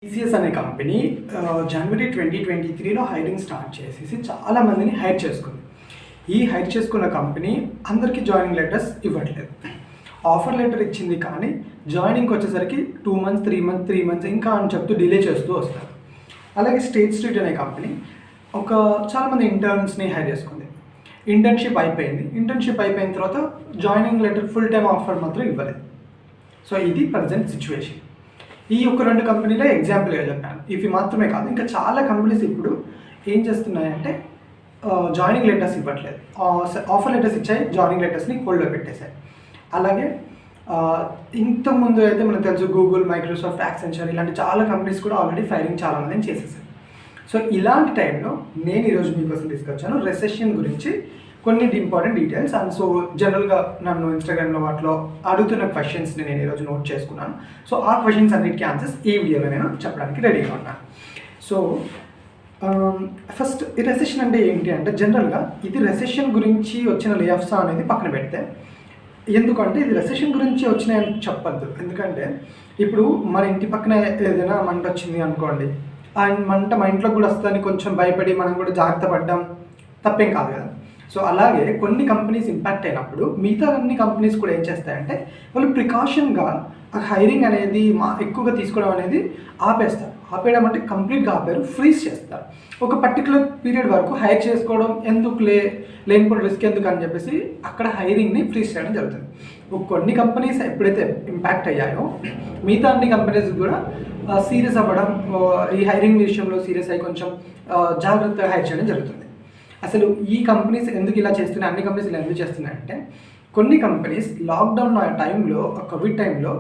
TCS అనే company జనవరి 2023లో hiring start చేసేసి చాలా మందిని హైర్ చేసుకుంది. ఈ హైర్ చేసుకున్న కంపెనీ అందరికీ జాయినింగ్ లెటర్స్ ఇవ్వట్లేదు. ఆఫర్ లెటర్ ఇచ్చింది కానీ జాయినింగ్కి వచ్చేసరికి 2 months 3 months ఇంకా అని చెప్తూ డిలే చేస్తూ వస్తారు. అలాగే స్టేట్ స్ట్రీట్ అనే కంపెనీ చాలామంది ఇంటర్న్స్ని హైర్ చేసుకుంది. ఇంటర్న్షిప్ అయిపోయిన తర్వాత joining letter full time offer మాత్రం ఇవ్వలేదు. సో ఇది ప్రజెంట్ సిచ్యువేషన్. ఈ 2 కంపెనీలే ఎగ్జాంపుల్గా చెప్పాను. ఇవి మాత్రమే కాదు, ఇంకా చాలా కంపెనీస్ ఇప్పుడు ఏం చేస్తున్నాయంటే జాయినింగ్ లెటర్స్ ఇవ్వట్లేదు. ఆఫర్ లెటర్స్ ఇచ్చాయి, జాయినింగ్ లెటర్స్ని హోల్డ్లో పెట్టేశాయి. అలాగే ఇంతకుముందు అయితే మనకు తెలుసు గూగుల్, మైక్రోసాఫ్ట్, యాక్సెంచర్ ఇలాంటి చాలా కంపెనీస్ కూడా ఆల్రెడీ ఫైరింగ్ చాలామందిని చేసేసాయి. సో ఇలాంటి టైంలో నేను ఈరోజు మీకోసం తీసుకొచ్చాను రెసెషన్ గురించి కొన్ని ఇంపార్టెంట్ డీటెయిల్స్. అండ్ సో జనరల్గా నన్ను ఇన్స్టాగ్రామ్లో వాటిలో అడుగుతున్న క్వశ్చన్స్ని నేను ఈరోజు నోట్ చేసుకున్నాను. సో ఆ క్వశ్చన్స్ అన్నిటికీ ఆన్సర్స్ ఈ వీడియోలో నేను చెప్పడానికి రెడీగా ఉన్నాను. సో ఫస్ట్ ఈ రెసెషన్ అంటే ఏంటి అంటే జనరల్గా ఇది రెసెషన్ గురించి వచ్చిన లే ఆఫ్స్ అనేది పక్కన పెడితే, ఎందుకంటే ఇది రెసెషన్ గురించి వచ్చినాయని చెప్పద్దు. ఎందుకంటే ఇప్పుడు మన ఇంటి పక్కన ఏదైనా మంట వచ్చింది అనుకోండి, ఆ మంట మా ఇంట్లోకి కూడా వస్తుందని కొంచెం భయపడి మనం కూడా జాగ్రత్త పడ్డాం, తప్పేం కాదు కదా. సో అలాగే కొన్ని కంపెనీస్ ఇంపాక్ట్ అయినప్పుడు మిగతా అన్ని కంపెనీస్ కూడా ఏం చేస్తాయంటే వాళ్ళు ప్రికాషన్గా ఆ హైరింగ్ అనేది ఎక్కువగా తీసుకోవడం అనేది ఆపేస్తారు. ఆపేయడం అంటే కంప్లీట్గా ఆపారు, ఫ్రీజ్ చేస్తారు. ఒక పర్టికులర్ పీరియడ్ వరకు హైర్ చేసుకోవడం ఎందుకు లేనిపోయిన రిస్క్ ఎందుకు అని చెప్పేసి అక్కడ హైరింగ్ని ఫ్రీజ్ చేయడం జరుగుతుంది. కొన్ని కంపెనీస్ ఎప్పుడైతే ఇంపాక్ట్ అయ్యాయో మిగతా అన్ని కంపెనీస్ కూడా సీరియస్ అవ్వడం, ఈ హైరింగ్ విషయంలో సీరియస్ అయ్యి కొంచెం జాగ్రత్తగా హైర్ చేయడం జరుగుతుంది. అసలు ఈ కంపెనీస్ ఎందుకు ఇలా చేస్తున్నాయి, అన్ని కంపెనీస్ ఇలా ఎందుకు చేస్తున్నాయంటే కొన్ని కంపెనీస్ లాక్డౌన్ టైంలో, కోవిడ్ టైంలో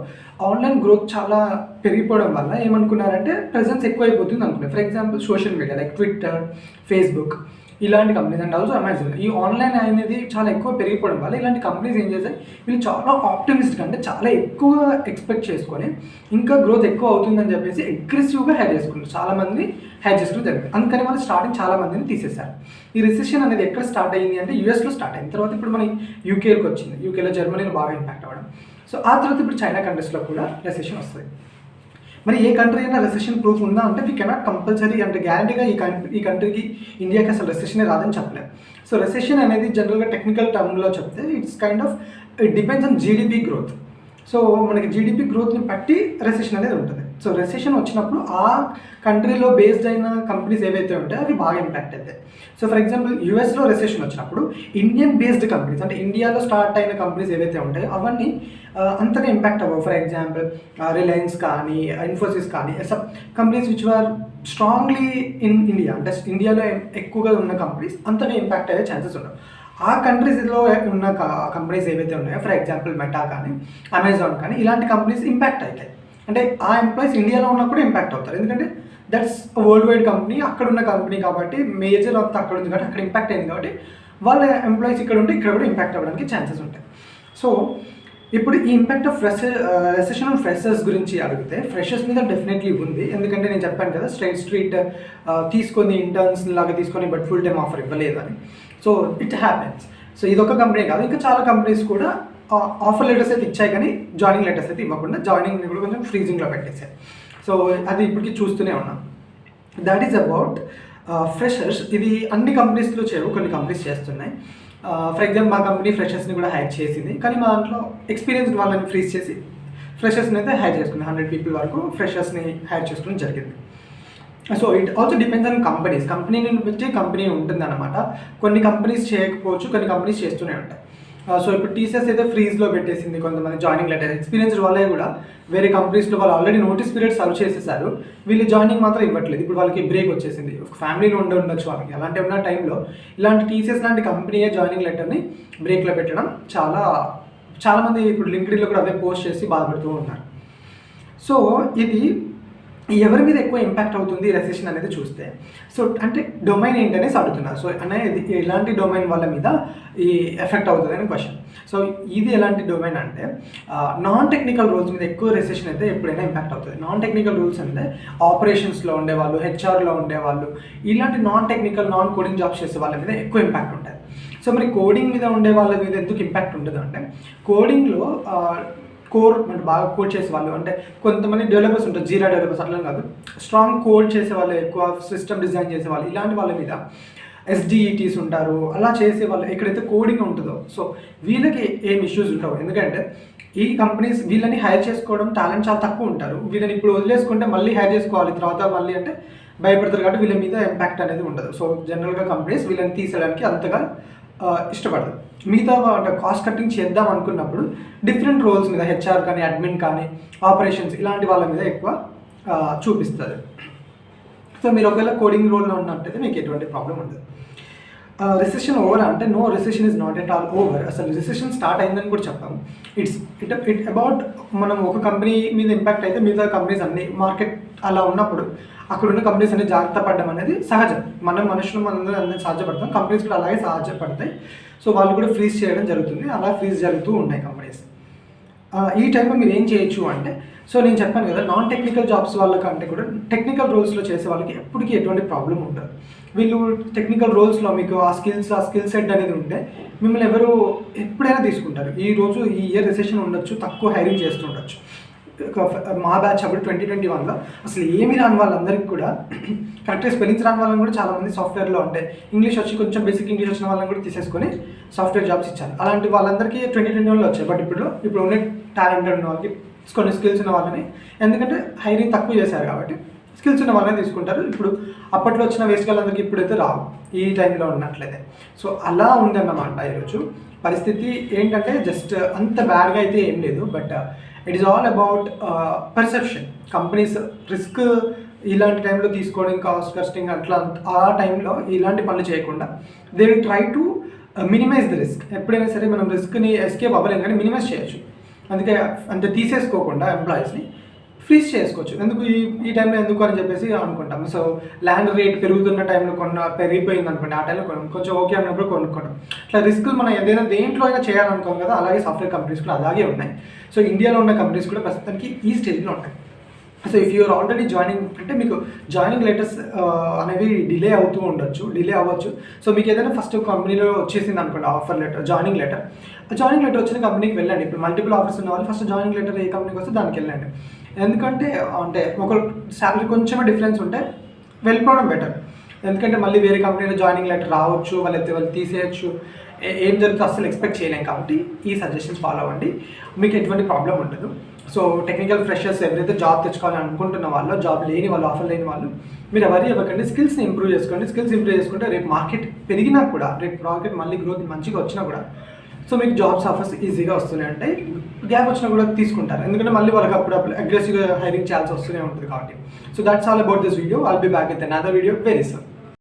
ఆన్లైన్ గ్రోత్ చాలా పెరిగిపోవడం వల్ల ఏమనుకున్నారంటే ప్రెజెన్స్ ఎక్కువైపోతుంది అనుకున్నారు. For example social media like Twitter, Facebook ఇలాంటి కంపెనీస్ అండ్ ఆల్సో అమెజాన్, ఈ ఆన్లైన్ అనేది చాలా ఎక్కువ పెరిగిపోవడం వల్ల ఇలాంటి కంపెనీస్ ఏం చేశాయి, వీళ్ళు చాలా ఆప్టిమిస్టిక్ అంటే చాలా ఎక్కువ ఎక్స్పెక్ట్ చేసుకొని ఇంకా గ్రోత్ ఎక్కువ అవుతుందని చెప్పేసి అగ్రెసివ్గా హైర్ చేసుకున్నారు. చాలామంది హైర్ చేసుకోవడం జరిగింది. అందుకని వాళ్ళు స్టార్టింగ్ చాలా మందిని తీసేశారు. ఈ రిసెషన్ అనేది ఎక్కడ స్టార్ట్ అయ్యింది అంటే యూఎస్లో స్టార్ట్ అయింది. తర్వాత ఇప్పుడు మన యూకేకి వచ్చింది. యూకేలో, జర్మనీలో బాగా ఇంపాక్ట్ అవ్వడం. సో ఆ తర్వాత ఇప్పుడు చైనా కంట్రీస్లో కూడా రెసెషన్ వస్తుంది. మరి ఏ కంట్రీ అయినా రెసెషన్ ప్రూఫ్ ఉందా అంటే వీ కెనాట్ కంపల్సరీ అంటే గ్యారంటీగా ఈ కంట్రీకి, ఇండియాకి అసలు రెసెషనే రాదని చెప్పలేదు. సో రెసెషన్ అనేది జనరల్గా టెక్నికల్ టర్మ్లో చెప్తే it's kind of it depends on GDP growth. So మనకి జీడిపి గ్రోత్ని బట్టి రెసెషన్ అనేది ఉంటుంది. సో రెసెషన్ వచ్చినప్పుడు ఆ కంట్రీలో బేస్డ్ అయిన కంపెనీస్ ఏవైతే ఉంటాయో అవి బాగా ఇంపాక్ట్ అవుతాయి. సో ఫర్ ఎగ్జాంపుల్ యూఎస్లో రెసెషన్ వచ్చినప్పుడు ఇండియన్ బేస్డ్ కంపెనీస్ అంటే ఇండియాలో స్టార్ట్ అయిన కంపెనీస్ ఏవైతే ఉంటాయో అవన్నీ అంతగా ఇంపాక్ట్ అవ్వవు. ఫర్ ఎగ్జాంపుల్ రిలయన్స్ కానీ, ఇన్ఫోసిస్ కానీ, సబ్ companies which are strongly in India అంటే ఇండియాలో ఎక్కువగా ఉన్న కంపెనీస్ అంతగా ఇంపాక్ట్ అయ్యే ఛాన్సెస్ ఉండవు. ఆ కంట్రీస్లో ఉన్న కంపెనీస్ ఏవైతే ఉన్నాయో ఫర్ ఎగ్జాంపుల్ మెటా కానీ, అమెజాన్ కానీ ఇలాంటి కంపెనీస్ ఇంపాక్ట్ అవుతాయి. అంటే ఆ ఎంప్లాయీస్ ఇండియాలో ఉన్నప్పుడు ఇంపాక్ట్ అవుతారు. ఎందుకంటే దట్స్ వరల్డ్ వైడ్ కంపెనీ, అక్కడ ఉన్న కంపెనీ కాబట్టి మేజర్ అంతా అక్కడ ఉంది కాబట్టి అక్కడ ఇంపాక్ట్ అయింది కాబట్టి వాళ్ళ ఎంప్లాయీస్ ఇక్కడ ఉంటే ఇక్కడ కూడా ఇంపాక్ట్ అవ్వడానికి ఛాన్సెస్ ఉంటాయి. సో ఇప్పుడు ఈ impact of recession on freshers గురించి అడిగితే ఫ్రెషర్స్ మీద డెఫినెట్లీ ఉంది. ఎందుకంటే నేను చెప్పాను కదా స్ట్రీట్ తీసుకొని ఇంటర్న్స్ లాగా తీసుకొని బట్ ఫుల్ టైమ్ ఆఫర్ ఇవ్వలేదని. So it happens. సో ఇదొక కంపెనీ కాదు, ఇంకా చాలా కంపెనీస్ కూడా ఆఫర్ లెటర్స్ అయితే ఇచ్చాయి కానీ జాయినింగ్ లెటర్స్ అయితే ఇవ్వకుండా జాయినింగ్ని కూడా కొంచెం ఫ్రీజింగ్లో పెట్టేశాయి. సో అది ఇప్పటికీ చూస్తూనే ఉన్నాం. That is about freshers. ఇది అన్ని కంపెనీస్లో చేయవు, కొన్ని కంపెనీస్ చేస్తున్నాయి. ఫర్ ఎగ్జాంపుల్ మా కంపెనీ ఫ్రెషర్స్ని కూడా హైర్ చేసింది, కానీ మా దాంట్లో ఎక్స్పీరియన్స్డ్ వాళ్ళని ఫ్రీజ్ చేసి ఫ్రెషర్స్ని అయితే హైర్ చేసుకుంది. 100 people వరకు ఫ్రెషర్స్ని హైర్ చేసుకోవడం జరిగింది. So it also depends on companies. కంపెనీని బట్టి కంపెనీ ఉంటుంది అనమాట. కొన్ని కంపెనీస్ చేయకపోవచ్చు, కొన్ని కంపెనీస్ చేస్తూనే ఉంటాయి. సో ఇప్పుడు టీసీఎస్ అయితే ఫ్రీజ్లో పెట్టేసింది కొంతమంది జాయినింగ్ లెటర్. ఎక్స్పీరియన్స్డ్ వాళ్ళే కూడా వేరే కంపెనీస్లో వాళ్ళు ఆల్రెడీ నోటీస్ పీరియడ్ సర్వ్ చేసేసారు, వీళ్ళు జాయినింగ్ మాత్రం ఇవ్వట్లేదు. ఇప్పుడు వాళ్ళకి బ్రేక్ వచ్చేసింది, ఫ్యామిలీలో ఉండొచ్చు వాళ్ళకి. అలాంటి ఉన్న టైంలో ఇలాంటి టీసీఎస్ లాంటి కంపెనీయే జాయినింగ్ లెటర్ని బ్రేక్లో పెట్టడం చాలామంది ఇప్పుడు లింక్డ్ఇన్లో కూడా అవే పోస్ట్ చేసి బాధపడుతూ ఉన్నారు. సో ఇది ఎవరి మీద ఎక్కువ ఇంపాక్ట్ అవుతుంది రెసెషన్ అనేది చూస్తే, సో అంటే డొమైన్ ఏంటనేసి అడుగుతున్నారు. సో అనేది ఎలాంటి డొమైన్ వాళ్ళ మీద ఈ ఎఫెక్ట్ అవుతుంది అని క్వశ్చన్. సో ఇది ఎలాంటి డొమైన్ అంటే నాన్ టెక్నికల్ రోల్స్ మీద ఎక్కువ రెసెషన్ అయితే ఎప్పుడైనా ఇంపాక్ట్ అవుతుంది. నాన్ టెక్నికల్ రూల్స్ అంటే ఆపరేషన్స్లో ఉండేవాళ్ళు, హెచ్ఆర్లో ఉండేవాళ్ళు, ఇలాంటి non technical non coding jobs చేసే వాళ్ళ మీద ఎక్కువ ఇంపాక్ట్ ఉంటుంది. సో మరి కోడింగ్ మీద ఉండే వాళ్ళ మీద ఎందుకు ఇంపాక్ట్ ఉంటుంది అంటే కోడింగ్లో కోర్ అంటే బాగా కోడ్ చేసే వాళ్ళు, అంటే కొంతమంది డెవలపర్స్ ఉంటారు, జీరా డెవలపర్స్ అట్లా కాదు, స్ట్రాంగ్ కోడ్ చేసే వాళ్ళు, ఎక్కువ సిస్టమ్ డిజైన్ చేసే వాళ్ళు, ఇలాంటి వాళ్ళ మీద ఎస్డిఈటీస్ ఉంటారు. అలా చేసే వాళ్ళు ఎక్కడైతే కోడింగ్ ఉంటుందో, సో వీళ్ళకి ఏం ఇష్యూస్ ఉండవు. ఎందుకంటే ఈ కంపెనీస్ వీళ్ళని హైర్ చేసుకోవడం టాలెంట్ చాలా తక్కువ ఉంటారు. వీళ్ళని ఇప్పుడు వదిలేసుకుంటే మళ్ళీ హైర్ చేసుకోవాలి తర్వాత మళ్ళీ అంటే భయపడతారు, కాబట్టి వీళ్ళ మీద ఇంపాక్ట్ అనేది ఉండదు. సో జనరల్గా కంపెనీస్ వీళ్ళని తీసేయడానికి అంతగా ఇష్టపడదు. మిగతా అంటే కాస్ట్ కటింగ్ చేద్దాం అనుకున్నప్పుడు డిఫరెంట్ రోల్స్ మీద, హెచ్ఆర్ కానీ, అడ్మిన్ కానీ, ఆపరేషన్స్ ఇలాంటి వాళ్ళ మీద ఎక్కువ చూపిస్తుంది. సో మీరు ఒకవేళ కోడింగ్ రోల్లో ఉన్నట్టయితే మీకు ఎటువంటి ప్రాబ్లం ఉండదు. రిసెషన్ ఓవర్ అంటే no, recession is not at all over. అసలు రిసెషన్ స్టార్ట్ అయిందని కూడా చెప్పాము. ఇట్ అబౌట్ మనం ఒక కంపెనీ మీద ఇంపాక్ట్ అయితే మిగతా కంపెనీస్ అన్ని మార్కెట్ అలా ఉన్నప్పుడు అక్కడ ఉన్న కంపెనీస్ అన్ని జాగ్రత్త పడడం అనేది సహజం. మనుషులు అందరూ సహజపడతాం, కంపెనీస్ కూడా అలాగే సహజపడతాయి. సో వాళ్ళు కూడా ఫ్రీజ్ చేయడం జరుగుతుంది, అలా ఫ్రీజ్ జరుగుతూ ఉన్నాయి కంపెనీస్. ఈ టైంలో మీరు ఏం చేయొచ్చు అంటే, సో నేను చెప్పాను కదా, నాన్ టెక్నికల్ జాబ్స్ వాళ్ళకంటే కూడా టెక్నికల్ రోల్స్లో చేసే వాళ్ళకి ఎప్పటికీ ఎటువంటి ప్రాబ్లం ఉండదు. వీళ్ళు టెక్నికల్ రోల్స్లో మీకు ఆ స్కిల్ సెట్ అనేది ఉంటే మిమ్మల్ని ఎవరు ఎప్పుడైనా తీసుకుంటారు. ఈ ఇయర్ రిసెషన్ ఉండొచ్చు, తక్కువ హైరింగ్ చేస్తుండొచ్చు. మా బ్యాచ్ అప్పుడు 2021లో అసలు ఏమి రాని వాళ్ళందరికీ కూడా కరెక్ట్గా స్పెల్లింగ్స్ రాని వాళ్ళని కూడా చాలామంది సాఫ్ట్వేర్లో అంటే ఇంగ్లీష్ వచ్చి కొంచెం బేసిక్ ఇంగ్లీష్ వచ్చిన వాళ్ళని కూడా తీసేసుకొని సాఫ్ట్వేర్ జాబ్స్ ఇచ్చారు. అలాంటి వాళ్ళందరికీ 2021లో వచ్చాయి. బట్ ఇప్పుడు ఉన్న టాలెంటెడ్ ఉన్న వాళ్ళకి, కొన్ని స్కిల్స్ ఉన్న వాళ్ళని, ఎందుకంటే హైరింగ్ తక్కువ చేశారు కాబట్టి స్కిల్స్ ఉన్న వాళ్ళని తీసుకుంటారు. ఇప్పుడు అప్పట్లో వచ్చిన వేస్ట్ వాళ్ళందరికీ ఇప్పుడైతే రావు ఈ టైంలో ఉన్నట్లయితే. సో అలా ఉందన్నమాట ఈరోజు పరిస్థితి. ఏంటంటే జస్ట్ అంత బ్యాడ్గా అయితే ఏం లేదు, but it is all about perception. Companies risk ఇలాంటి టైంలో తీసుకోవడం, కాస్ట్ కస్టింగ్ అట్లా ఆ టైంలో ఇలాంటి పనులు చేయకుండా they will try to minimize the risk. ఎప్పుడైనా సరే మనం రిస్క్ని ఎస్కేప్ అవ్వలేం కానీ మినిమైజ్ చేయొచ్చు. అందుకే అంటే తీసేసుకోకుండా ఎంప్లాయీస్ని ఫ్రీజ్ చేసుకోవచ్చు. ఎందుకు ఈ టైంలో ఎందుకు అని చెప్పేసి అనుకుంటాం. సో ల్యాండ్ రేట్ పెరుగుతున్న టైంలో పెరిగిపోయింది అనుకోండి, ఆ టైంలో కొంచెం ఓకే అన్నప్పుడు కొనుక్కోవడం. ఇట్లా రిస్క్ మనం ఏదైనా దేంట్లో అయినా చేయాలనుకోం కదా, అలాగే సాఫ్ట్వేర్ కంపెనీస్ కూడా అలాగే ఉన్నాయి. సో ఇండియాలో ఉన్న కంపెనీస్ కూడా ప్రస్తుతానికి ఈ స్టేజ్లో ఉంటాయి. So if you're already joining అంటే మీకు జాయినింగ్ లెటర్స్ అనేవి డిలే అవ్వచ్చు. సో మీకు ఏదైనా ఫస్ట్ కంపెనీలో వచ్చేసింది అనుకోండి ఆఫర్ లెటర్, జాయినింగ్ లెటర్ వచ్చిన కంపెనీకి వెళ్ళండి. ఇప్పుడు మల్టిపుల్ ఆఫర్స్ ఉన్న వాళ్ళు ఫస్ట్ జాయినింగ్ లెటర్ ఏ కంపెనీకి వస్తే దానికి వెళ్ళండి. ఎందుకంటే అంటే ఒక శాలరీ కొంచెమే డిఫరెన్స్ ఉంటే వెళ్ళిపోవడం బెటర్. ఎందుకంటే మళ్ళీ వేరే కంపెనీలో జాయినింగ్ లెటర్ రావచ్చు, వాళ్ళు తీసేయచ్చు, ఏం జరుగుతుందో అస్సలు ఎక్స్పెక్ట్ చేయలేం. కాబట్టి ఈ సజెషన్స్ ఫాలో అవ్వండి, మీకు ఎటువంటి ప్రాబ్లం ఉండదు. సో టెక్నికల్ ఫ్రెషర్స్ ఎవరైతే జాబ్ తెచ్చుకోవాలని అనుకుంటున్న వాళ్ళు, జాబ్ లేని వాళ్ళు, ఆఫర్ లేని వాళ్ళు, మీరు ఎవరి ఇవ్వకండి, స్కిల్స్ని ఇంప్రూవ్ చేసుకోండి. స్కిల్స్ ఇంప్రూవ్ చేసుకుంటే రేపు మార్కెట్ పెరిగినా కూడా, రేపు మార్కెట్ మళ్ళీ గ్రోత్ మంచిగా వచ్చినా కూడా, సో మీకు జాబ్స్ ఆఫర్స్ ఈజీగా వస్తున్నాయి. అంటే గ్యాప్ వచ్చినా కూడా తీసుకుంటారు, ఎందుకంటే మళ్ళీ వాళ్ళకి అప్పుడప్పుడు అగ్రెసివ్గా హైరింగ్ చేయాల్సి వస్తూనే ఉంటుంది కాబట్టి. So that's all about this video. I'll be back with another video very soon.